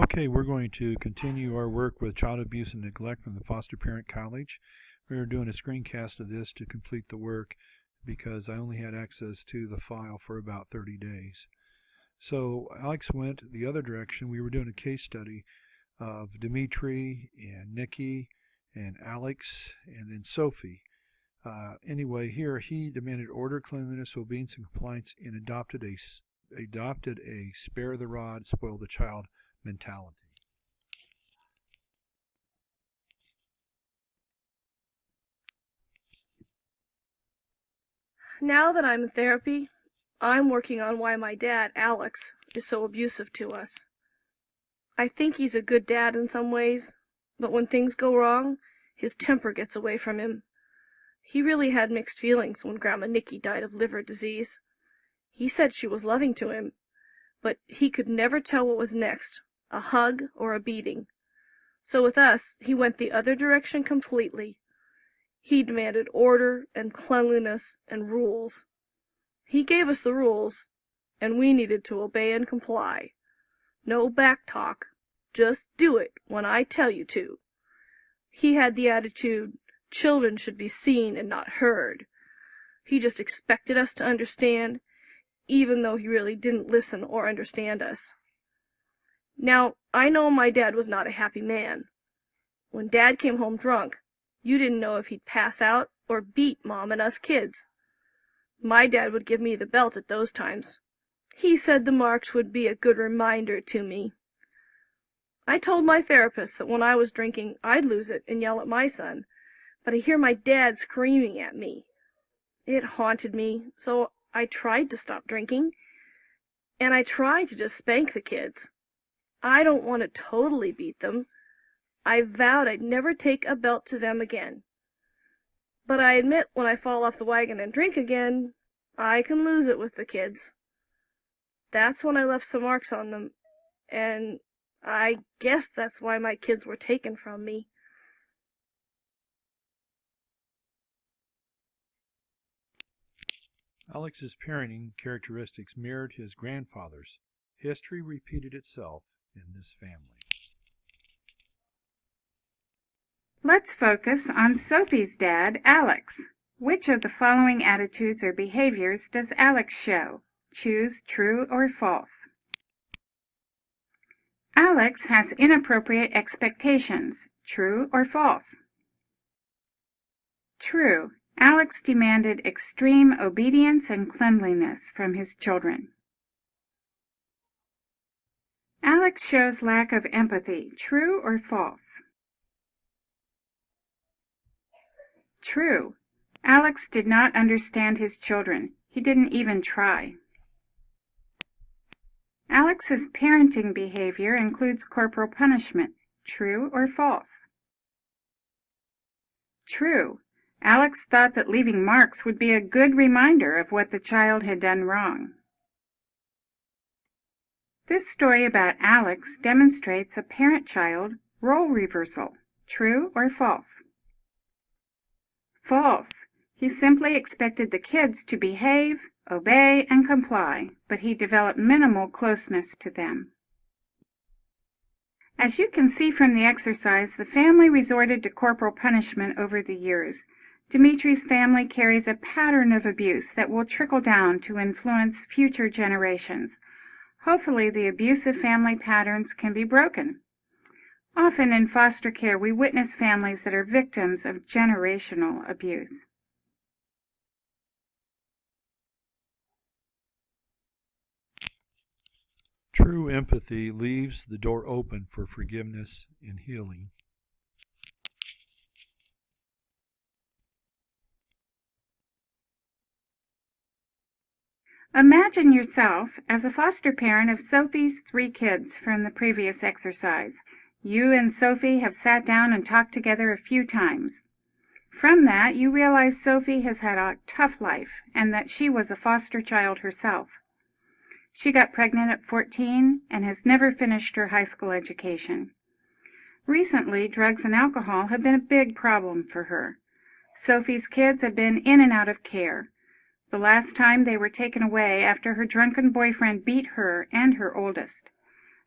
Okay, we're going to continue our work with child abuse and neglect from the Foster Parent College. We're doing a screencast of this to complete the work because I only had access to the file for about 30 days. So Alex went the other direction. We were doing a case study of Dimitri and Nikki and Alex and then Sophie. Anyway, here he demanded order, cleanliness, obedience, and compliance and adopted a spare the rod, spoil the child mentality. Now that I'm in therapy, I'm working on why my dad, Alex, is so abusive to us. I think he's a good dad in some ways, but when things go wrong, his temper gets away from him. He really had mixed feelings when Grandma Nikki died of liver disease. He said she was loving to him, but he could never tell what was next, a hug or a beating. So with us, he went the other direction completely. He demanded order and cleanliness and rules. He gave us the rules, and we needed to obey and comply. No back talk. Just do it when I tell you to. He had the attitude, children should be seen and not heard. He just expected us to understand, even though he really didn't listen or understand us. Now, I know my dad was not a happy man. When Dad came home drunk, you didn't know if he'd pass out or beat Mom and us kids. My dad would give me the belt at those times. He said the marks would be a good reminder to me. I told my therapist that when I was drinking, I'd lose it and yell at my son, but I hear my dad screaming at me. It haunted me, so I tried to stop drinking, and I tried to just spank the kids. I don't want to totally beat them. I vowed I'd never take a belt to them again. But I admit when I fall off the wagon and drink again, I can lose it with the kids. That's when I left some marks on them, and I guess that's why my kids were taken from me. Alex's parenting characteristics mirrored his grandfather's. History repeated itself in this family. Let's focus on Sophie's dad, Alex. Which of the following attitudes or behaviors does Alex show? Choose true or false. Alex has inappropriate expectations. True or false? True. Alex demanded extreme obedience and cleanliness from his children. Alex shows lack of empathy. True or false? True. Alex did not understand his children. He didn't even try. Alex's parenting behavior includes corporal punishment. True or false? True. Alex thought that leaving marks would be a good reminder of what the child had done wrong. This story about Alex demonstrates a parent-child role reversal. True or false? False. He simply expected the kids to behave, obey, and comply, but he developed minimal closeness to them. As you can see from the exercise, the family resorted to corporal punishment over the years. Dimitri's family carries a pattern of abuse that will trickle down to influence future generations. Hopefully, the abusive family patterns can be broken. Often in foster care, we witness families that are victims of generational abuse. True empathy leaves the door open for forgiveness and healing. Imagine yourself as a foster parent of Sophie's 3 kids from the previous exercise. You and Sophie have sat down and talked together a few times. From that, you realize Sophie has had a tough life and that she was a foster child herself. She got pregnant at 14 and has never finished her high school education. Recently, drugs and alcohol have been a big problem for her. Sophie's kids have been in and out of care. The last time they were taken away after her drunken boyfriend beat her and her oldest.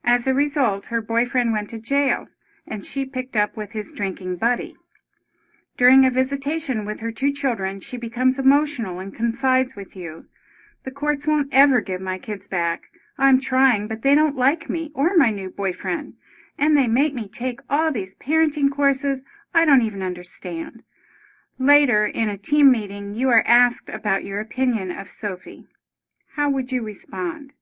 As a result, her boyfriend went to jail, and she picked up with his drinking buddy. During a visitation with her 2 children, she becomes emotional and confides with you. "The courts won't ever give my kids back. I'm trying, but they don't like me or my new boyfriend. And they make me take all these parenting courses I don't even understand." Later, in a team meeting, you are asked about your opinion of Sophie. How would you respond?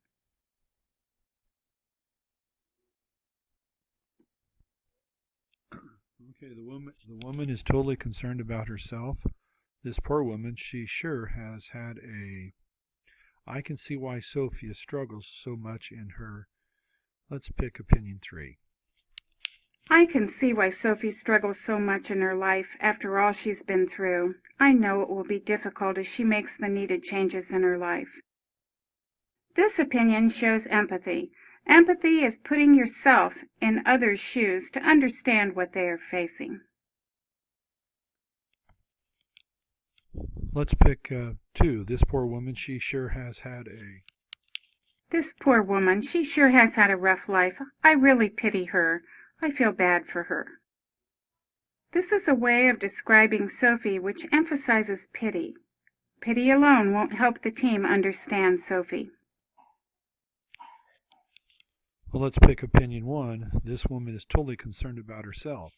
Okay, the woman is totally concerned about herself. This poor woman, she sure has had a... I can see why Sophia struggles so much in her... Let's pick opinion 3. I can see why Sophie struggles so much in her life after all she's been through. I know it will be difficult as she makes the needed changes in her life. This opinion shows empathy. Empathy is putting yourself in others' shoes to understand what they are facing. Let's pick 2. This poor woman, she sure has had a... This poor woman, she sure has had a rough life. I really pity her. I feel bad for her. This is a way of describing Sophie which emphasizes pity. Pity alone won't help the team understand Sophie. Well, let's pick opinion 1. This woman is totally concerned about herself.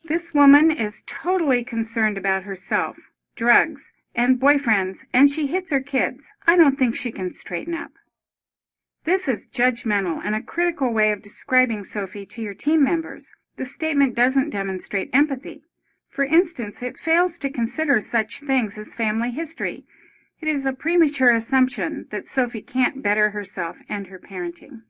This woman is totally concerned about herself, drugs, and boyfriends, and she hits her kids. I don't think she can straighten up. This is judgmental and a critical way of describing Sophie to your team members. The statement doesn't demonstrate empathy. For instance, it fails to consider such things as family history. It is a premature assumption that Sophie can't better herself and her parenting.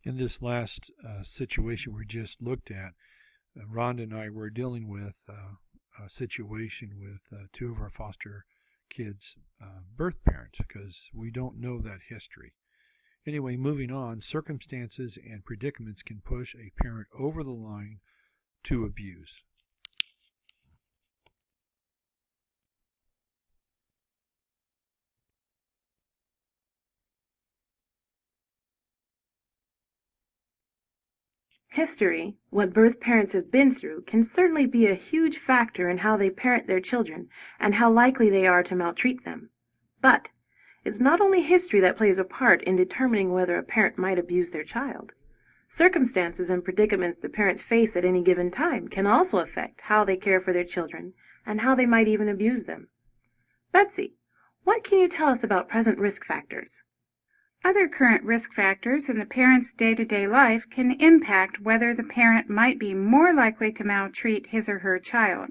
In this last situation we just looked at, Rhonda and I were dealing with a situation with 2 of our foster kids' birth parents because we don't know that history. Anyway, moving on, circumstances and predicaments can push a parent over the line to abuse. History, what birth parents have been through, can certainly be a huge factor in how they parent their children and how likely they are to maltreat them. But it's not only history that plays a part in determining whether a parent might abuse their child. Circumstances and predicaments the parents face at any given time can also affect how they care for their children and how they might even abuse them. Betsy, what can you tell us about present risk factors? Other current risk factors in the parent's day-to-day life can impact whether the parent might be more likely to maltreat his or her child.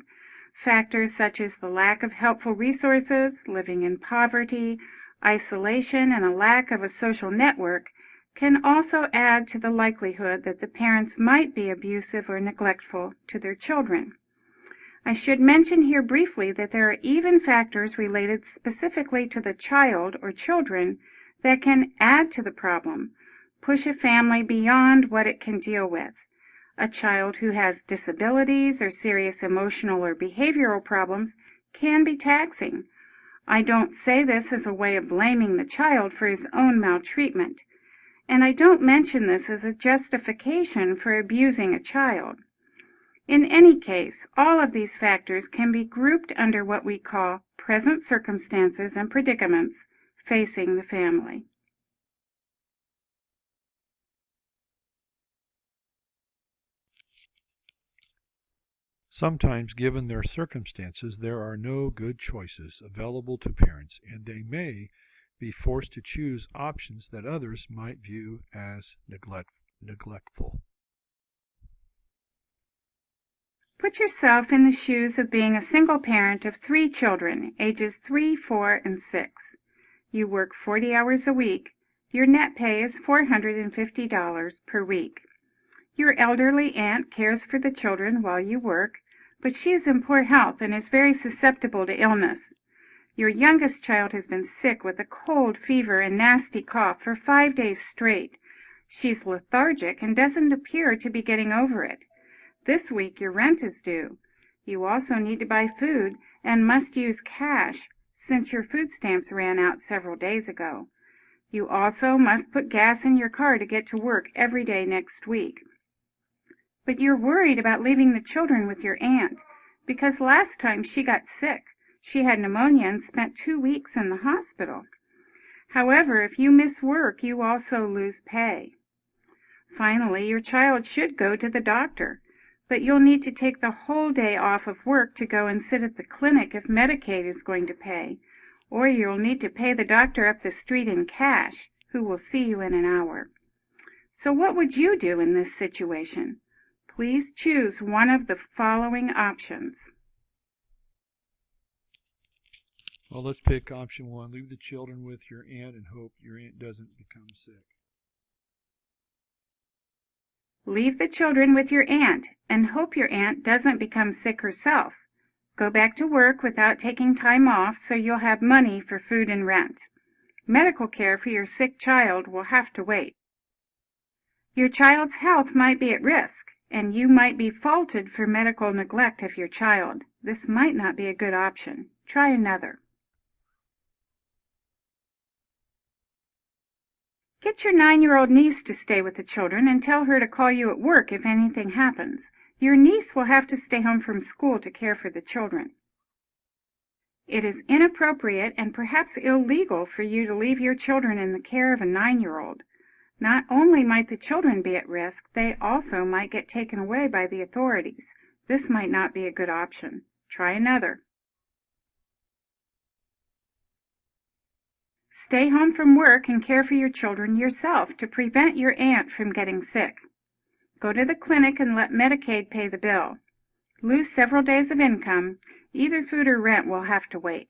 Factors such as the lack of helpful resources, living in poverty, isolation, and a lack of a social network can also add to the likelihood that the parents might be abusive or neglectful to their children. I should mention here briefly that there are even factors related specifically to the child or children that can add to the problem, push a family beyond what it can deal with. A child who has disabilities or serious emotional or behavioral problems can be taxing. I don't say this as a way of blaming the child for his own maltreatment, and I don't mention this as a justification for abusing a child. In any case, all of these factors can be grouped under what we call present circumstances and predicaments facing the family. Sometimes, given their circumstances, there are no good choices available to parents, and they may be forced to choose options that others might view as neglectful. Put yourself in the shoes of being a single parent of 3 children, ages 3, 4, and 6. You work 40 hours a week. Your net pay is $450 per week. Your elderly aunt cares for the children while you work, but she is in poor health and is very susceptible to illness. Your youngest child has been sick with a cold, fever, and nasty cough for 5 days straight. She's lethargic and doesn't appear to be getting over it. This week your rent is due. You also need to buy food, and must use cash since your food stamps ran out several days ago. You also must put gas in your car to get to work every day next week. But you're worried about leaving the children with your aunt because last time she got sick, she had pneumonia and spent 2 weeks in the hospital. However, if you miss work, you also lose pay. Finally, your child should go to the doctor, but you'll need to take the whole day off of work to go and sit at the clinic if Medicaid is going to pay, or you'll need to pay the doctor up the street in cash, who will see you in an hour. So what would you do in this situation? Please choose one of the following options. Well, let's pick option 1. Leave the children with your aunt and hope your aunt doesn't become sick. Leave the children with your aunt and hope your aunt doesn't become sick herself. Go back to work without taking time off so you'll have money for food and rent. Medical care for your sick child will have to wait. Your child's health might be at risk, and you might be faulted for medical neglect of your child. This might not be a good option. Try another. Get your 9-year-old niece to stay with the children and tell her to call you at work if anything happens. Your niece will have to stay home from school to care for the children. It is inappropriate and perhaps illegal for you to leave your children in the care of a 9-year-old. Not only might the children be at risk, they also might get taken away by the authorities. This might not be a good option. Try another. Stay home from work and care for your children yourself to prevent your aunt from getting sick. Go to the clinic and let Medicaid pay the bill. Lose several days of income. Either food or rent will have to wait.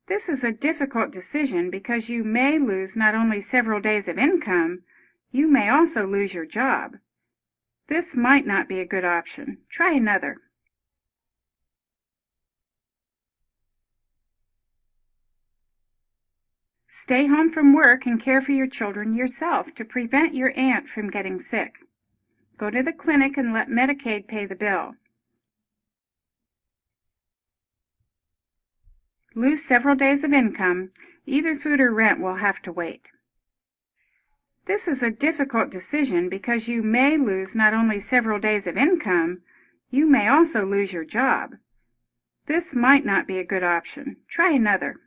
This is a difficult decision because you may lose not only several days of income, you may also lose your job. This might not be a good option. Try another. Stay home from work and care for your children yourself to prevent your aunt from getting sick. Go to the clinic and let Medicaid pay the bill. Lose several days of income. Either food or rent will have to wait. This is a difficult decision because you may lose not only several days of income, you may also lose your job. This might not be a good option. Try another.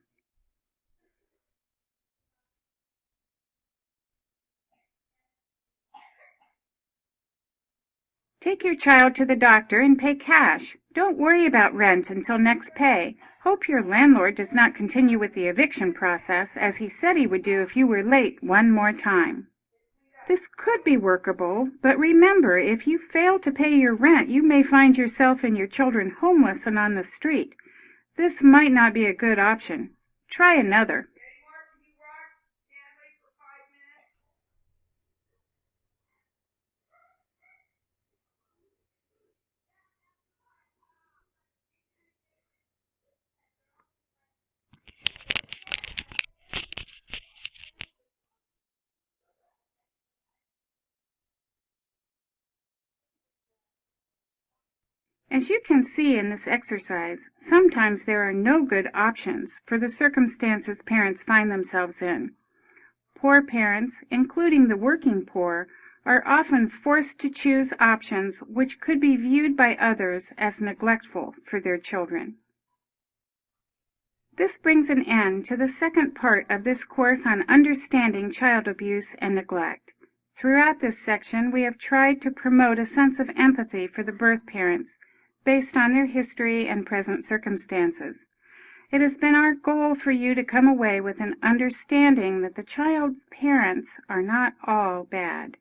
Take your child to the doctor and pay cash. Don't worry about rent until next pay. Hope your landlord does not continue with the eviction process as he said he would do if you were late one more time. This could be workable, but remember, if you fail to pay your rent, you may find yourself and your children homeless and on the street. This might not be a good option. Try another. As you can see in this exercise, sometimes there are no good options for the circumstances parents find themselves in. Poor parents, including the working poor, are often forced to choose options which could be viewed by others as neglectful for their children. This brings an end to the second part of this course on understanding child abuse and neglect. Throughout this section, we have tried to promote a sense of empathy for the birth parents based on their history and present circumstances. It has been our goal for you to come away with an understanding that the child's parents are not all bad.